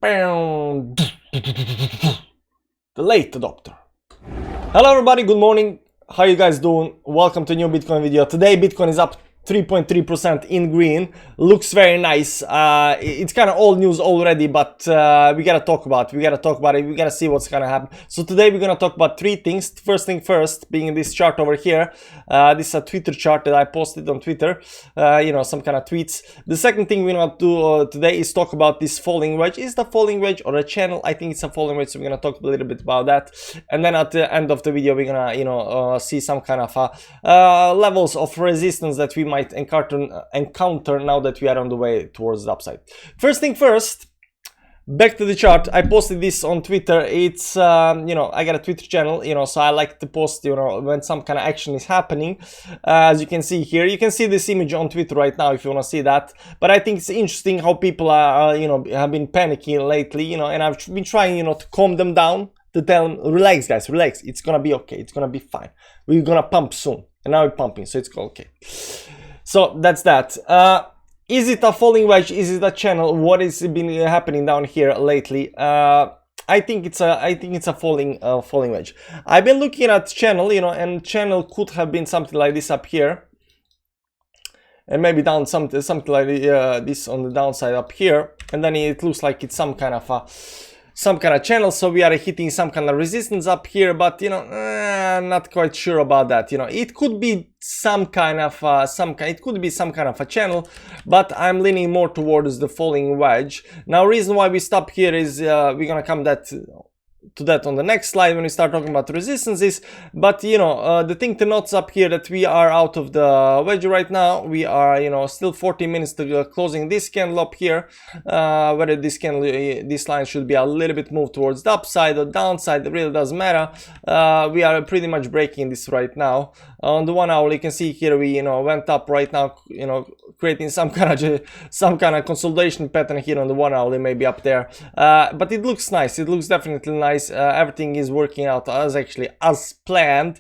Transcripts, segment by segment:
The late adopter. Hello everybody, good morning. How you guys doing? Welcome to a new Bitcoin video. Today Bitcoin is up 3.3% in green. Looks very nice. It's kind of old news already, but we gotta talk about it. We gotta see what's gonna happen. So today we're gonna talk about three things. First thing first, being this chart over here. This is a Twitter chart that I posted on Twitter. You know, some kind of tweets. The second thing we're gonna do today is talk about this falling wedge. Is it a falling wedge or a channel? I think it's a falling wedge, so we're gonna talk a little bit about that. And then at the end of the video, we're gonna, you know, see some kind of levels of resistance that we might encounter now that we are on the way towards the upside. First thing first, back to the chart. I posted this on Twitter. It's you know, I got a Twitter channel, you know, so I like to post, you know, when some kind of action is happening. As you can see here, you can see this image on Twitter right now if you want to see that. But I think it's interesting how people are, you know, have been panicking lately, you know, and I've been trying, you know, to calm them down, to tell them, relax guys, relax, it's gonna be okay, it's gonna be fine, we're gonna pump soon. And now we're pumping, so it's okay. So that's that. Is it a falling wedge? Is it a channel? What has been happening down here lately? I think it's a falling wedge. I've been looking at channel, you know, and channel could have been something like this up here, and maybe down something like this on the downside up here, and then it looks like it's some kind of channel, so we are hitting some kind of resistance up here, but you know, not quite sure about that. You know, it could be some kind of a channel, but I'm leaning more towards the falling wedge. Now, reason why we stop here is we're gonna come to that on the next slide when we start talking about resistances. But you know, the thing to note up here that we are out of the wedge right now. We are, you know, still 40 minutes to closing this candle up here. Whether this line should be a little bit moved towards the upside or downside, it really doesn't matter. We are pretty much breaking this right now. On the 1 hour, you can see here we, you know, went up right now, you know, creating some kind of consolidation pattern here on the 1 hour. They may be up there, but it looks nice. It looks definitely nice. Everything is working out as planned,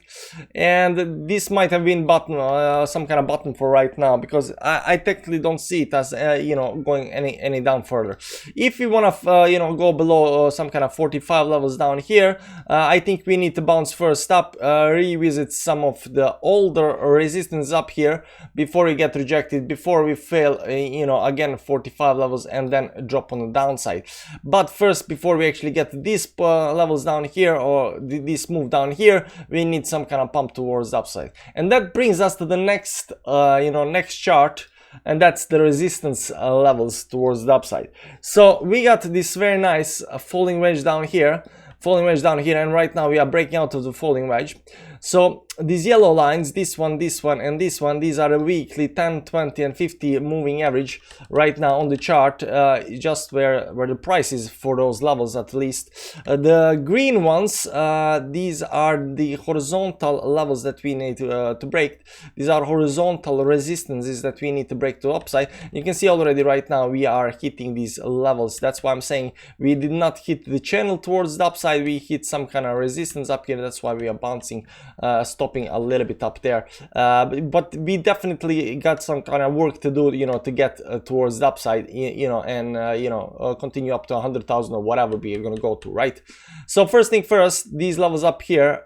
and this might have been bottom, some kind of bottom for right now, because I technically don't see it as you know, going any down further. If we want to you know, go below some kind of 45 levels down here, I think we need to bounce first up, revisit some of the older resistance up here before we get rejected, before we fail, you know, again 45 levels and then drop on the downside. But first, before we actually get to these levels down here, or this move down here, we need some kind of pump towards the upside. And that brings us to the next you know, next chart, and that's the resistance levels towards the upside. So we got this very nice falling wedge down here, and right now we are breaking out of the falling wedge. So these yellow lines, this one, and this one, these are a weekly 10, 20, and 50 moving average right now on the chart, just where the price is for those levels at least. The green ones, these are the horizontal levels that we need to break. These are horizontal resistances that we need to break to upside. You can see already right now we are hitting these levels. That's why I'm saying we did not hit the channel towards the upside. We hit some kind of resistance up here. That's why we are bouncing, stopping a little bit up there, but we definitely got some kind of work to do, you know, to get towards the upside, you know, and you know, continue up to 100,000 or whatever we're gonna go to, right? So first thing first, these levels up here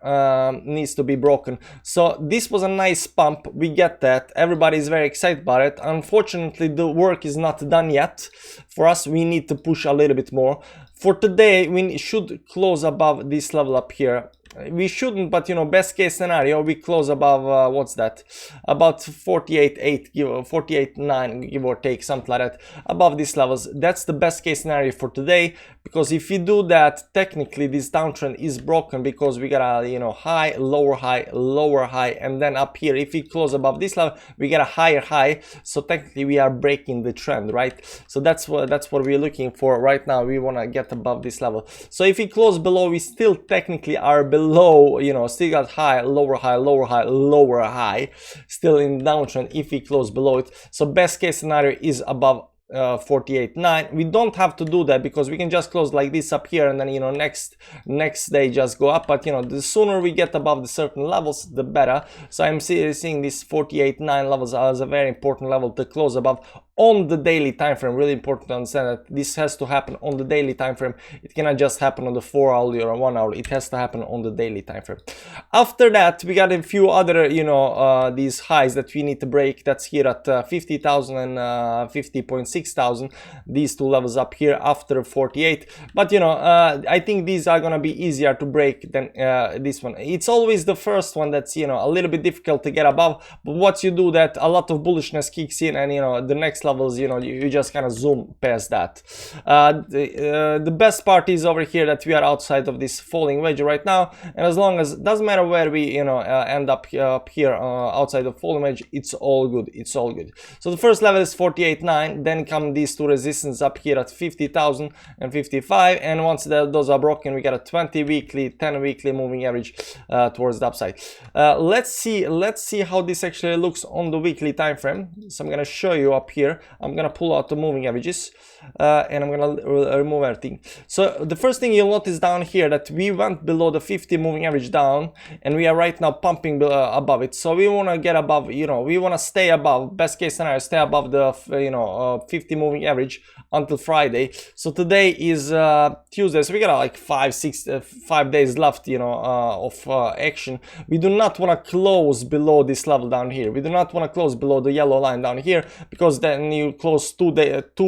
needs to be broken. So this was a nice pump, we get that, everybody is very excited about it. Unfortunately, the work is not done yet. For us, we need to push a little bit more. For today, we should close above this level up here. We shouldn't, but you know, best case scenario, we close above what's that, about 48.8, 48.9, give or take, something like that, above these levels. That's the best case scenario for today, because if we do that, technically this downtrend is broken, because we got a, you know, high, lower high, and then up here, if we close above this level, we get a higher high. So technically we are breaking the trend, right? So that's what we're looking for right now. We want to get above this level. So if we close below, we still technically are below, you know, still got high, lower high, still in downtrend if we close below it. So best case scenario is above 48.9. We don't have to do that because we can just close like this up here and then, you know, next day just go up. But you know, the sooner we get above the certain levels, the better. So I'm seeing this 48.9 levels as a very important level to close above, on the daily time frame. Really important to understand that this has to happen on the daily time frame. It cannot just happen on the 4 hour or 1 hour. It has to happen on the daily time frame. After that, we got a few other, you know, these highs that we need to break. That's here at 50,000 and 50.6 thousand. These two levels up here after 48. But you know, I think these are gonna be easier to break than this one. It's always the first one that's, you know, a little bit difficult to get above. But once you do that, a lot of bullishness kicks in, and you know, the next levels, you know, you just kind of zoom past that. The best part is over here that we are outside of this falling wedge right now, and as long as, doesn't matter where we, you know, end up here outside of falling wedge, it's all good. It's all good. So the first level is 48.9, then come these two resistance up here at 50,000 and 55, and once those are broken, we got a 20 weekly, 10 weekly moving average towards the upside. Let's see how this actually looks on the weekly time frame. So I'm gonna show you up here. I'm gonna pull out the moving averages and I'm gonna remove everything. So the first thing you'll notice down here that we went below the 50 moving average down, and we are right now pumping above it. So we want to get above, you know, we want to stay above, best case scenario, stay above the 50 moving average until Friday. So today is Tuesday, so we got like 5 days left, you know, of action. We do not want to close below this level down here. We do not want to close below the yellow line down here, because then you close 2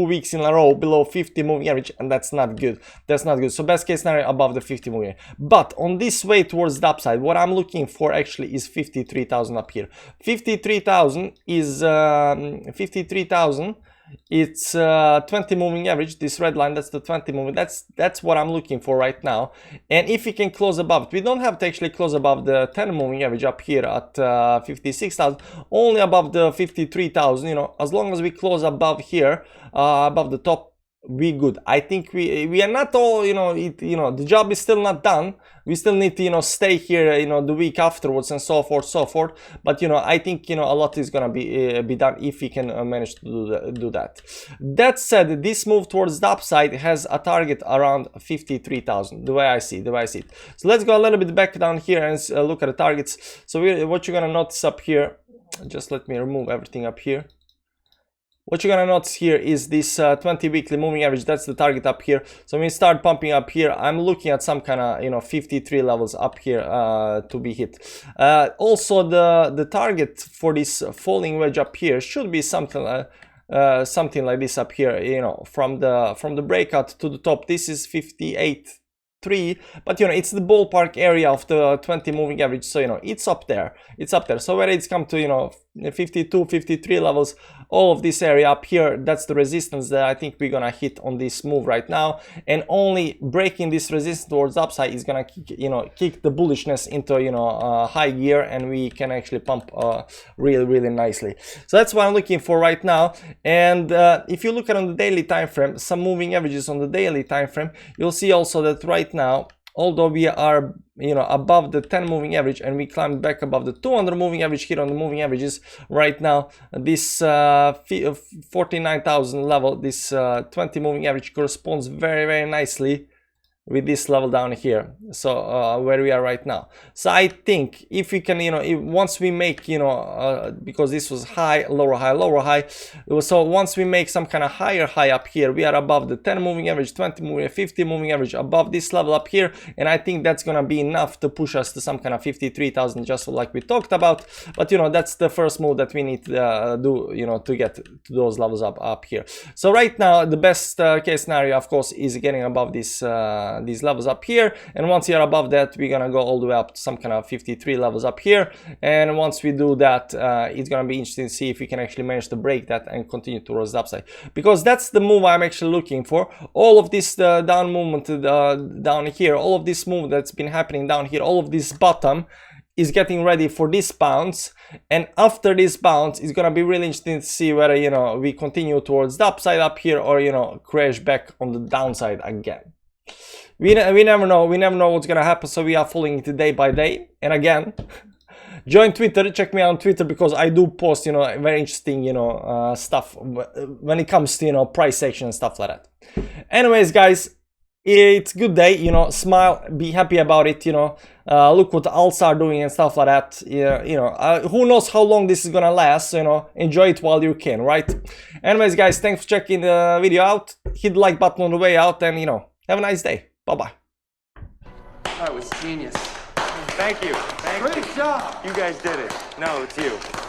weeks in a row below 50 moving average, and that's not good. That's not good. So best case scenario above the 50 moving average. But on this way towards the upside, what I'm looking for actually is 53,000 up here. 53,000 is 53,000. It's 20 moving average. This red line, that's the 20 moving. That's what I'm looking for right now. And if we can close above it, we don't have to actually close above the 10 moving average up here at 56,000, only above the 53,000. You know, as long as we close above here, above the top, we good. I think we are not all, you know, the job is still not done. We still need to, you know, stay here, you know, the week afterwards and so forth. But you know, I think, you know, a lot is gonna be done if we can manage to do that. That said, this move towards the upside has a target around 53,000. The way I see it. So let's go a little bit back down here and look at the targets. So what you're gonna notice up here, just let me remove everything up here. What you're gonna notice here is this 20 weekly moving average. That's the target up here. So when we start pumping up here, I'm looking at some kind of, you know, 53 levels up here to be hit. Also, the target for this falling wedge up here should be something like this up here. You know, from the breakout to the top. This is 58.3, but you know, it's the ballpark area of the 20 moving average, so you know, it's up there. So whether it's come to, you know, 52, 53 levels, all of this area up here, that's the resistance that I think we're gonna hit on this move right now, and only breaking this resistance towards upside is gonna kick the bullishness into, you know, high gear, and we can actually pump really nicely. So that's what I'm looking for right now. And if you look at on the daily time frame, some moving averages on the daily time frame, you'll see also that right now, although we are, you know, above the 10 moving average, and we climbed back above the 200 moving average here on the moving averages right now, this 49,000 level, this 20 moving average corresponds very nicely with this level down here, so where we are right now. So I think if we can, you know, once we make, you know, because this was high, lower high, so once we make some kind of higher high up here, we are above the 10 moving average, 20 moving, 50 moving average, above this level up here, and I think that's gonna be enough to push us to some kind of 53,000, just like we talked about. But you know, that's the first move that we need to do, you know, to get to those levels up here. So right now, the best case scenario, of course, is getting above this these levels up here, and once you're above that, we're gonna go all the way up to some kind of 53 levels up here. And once we do that, it's gonna be interesting to see if we can actually manage to break that and continue towards the upside, because that's the move I'm actually looking for. All of this down movement down here, all of this move that's been happening down here, all of this bottom is getting ready for this bounce, and after this bounce, it's gonna be really interesting to see whether, you know, we continue towards the upside up here, or, you know, crash back on the downside again. We never know what's gonna happen, so we are following it day by day. And again, join Twitter, check me out on Twitter, because I do post, you know, very interesting, you know, stuff when it comes to, you know, price action and stuff like that. Anyways, guys, it's a good day, you know, smile, be happy about it, you know, look what the alts are doing and stuff like that. Yeah, you know, who knows how long this is gonna last, so, you know, enjoy it while you can, right? Anyways, guys, thanks for checking the video out. Hit the like button on the way out, and, you know, have a nice day. Bye-bye. That was genius. Thank you. Thank you. Great job. You guys did it. No, it's you.